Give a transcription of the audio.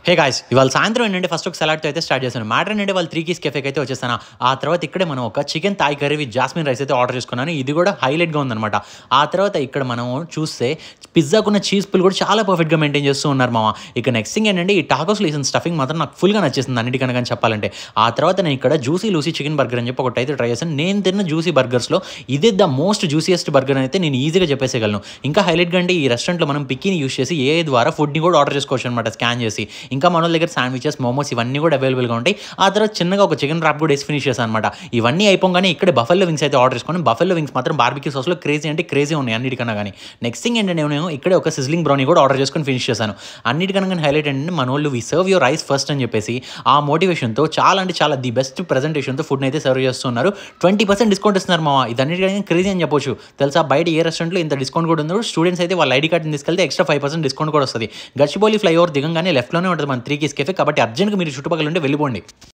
Hey guys ఇవాళ సాయంత్రం ఏంటంటే ఫస్ట్ ఒక సలాడ్తో అయితే స్టార్ట్ చేశాను. మ్యాటర్ ఏంటంటే వాళ్ళు 3 కీస్ కెఫేకి అయితే వచ్చేసాను. ఆ తర్వాత ఇక్కడే మనం ఒక chicken Thai curry with jasmine rice అయితే ఆర్డర్ చేసుకున్నాను. ఇది కూడా హైలైట్గా ఉందన్నమాట. ఆ తర్వాత ఇక్కడ మనం చూస్తే పిజ్జాకున్న చీజ్ పుల్ కూడా చాలా పర్ఫెక్ట్గా మెయింటైన్ చేస్తూ ఉన్నారు మామ. ఇక నెక్స్ట్ థింగ్ ఏంటంటే ఈ టాకోస్ లేసిన స్టఫింగ్ మాత్రం నాకు ఫుల్గా నచ్చేసింది అన్నిటికన్నా చెప్పాలంటే. ఆ తర్వాత నేను ఇక్కడ జ్యూసీ లూసీ చికెన్ బర్గర్ అని చెప్పి ఒకటి అయితే ట్రై చేశాను. నేను తిన్న జ్యూసీ బర్గర్స్లో ఇదే ద మోస్ట్ జ్యూసియస్ట్ బర్గర్ అయితే నేను ఈజీగా చెప్పేసేయగలను. ఇంకా హైలైట్గా అంటే ఈ రెస్టారెంట్లో మనం పిక్కీని యూస్ చేసి ఏ ద్వారా ఫుడ్ని కూడా ఆర్డర్ చేసుకోవచ్చు అనమాట స్కాన్ చేసి. ఇంకా మన దగ్గర శాండ్విచెస్, మోమోస్ ఇవన్నీ కూడా అవైలబుల్గా ఉంటాయి. ఆ తర్వాత చిన్నగా ఒక చికెన్ ర్యాప్ కూడా వేసి ఫినిష్ చేశాను అనమాట. ఇవన్నీ అయిపోగానే ఇక్కడ బఫెల్లో వింగ్స్ అయితే ఆర్డర్ చేసుకుని బఫెల్లో వింగ్స్ మాత్రం బార్బిక్యూ సాస్లో క్రేజీ అంటే క్రేజీ ఉన్నాయి అన్నిటికన్నా కానీ. నెక్స్ట్ థింగ్ ఏంటంటే నేను ఇక్కడ ఒక సిజ్లింగ్ బ్రౌనీ కూడా ఆర్డర్ చేసుకొని ఫినిష్ చేశాను. అన్నిటికన్నా కానీ హైలైట్ ఏంటంటే మన వాళ్ళు we serve your rice first అని చెప్పేసి ఆ మోటివేషన్తో చాలా అంటే చాలా ది బెస్ట్ ప్రెజెంటేషన్తో ఫుడ్ని అయితే సర్వ్ చేస్తున్నారు. 20% డిస్కౌంట్ ఇస్తున్నారు మామ. ఇది అన్నిటికన్నా క్రేజీ అని చెప్పొచ్చు. తెలుసా బయట ఏ రెస్టారెంట్లో ఇంత డిస్కౌంట్ కూడా ఉందో స్టూడెంట్స్ అయితే వాళ్ళ ఐడి కార్డ్ని తీసుకెళ్తే ఎక్స్ట్రా 5% డిస్కౌంట్ కూడా వస్తుంది. గచ్చిబౌలి ఫ్లైఓవర్ దిగంగానే లెఫ్ట్లోనే ఉంటుంది మన 3 కీస్ కెఫే. కాబట్టి అర్జెంట్గా మీరు చుట్టుపక్కల ఉంటే వెళ్ళిపోండి.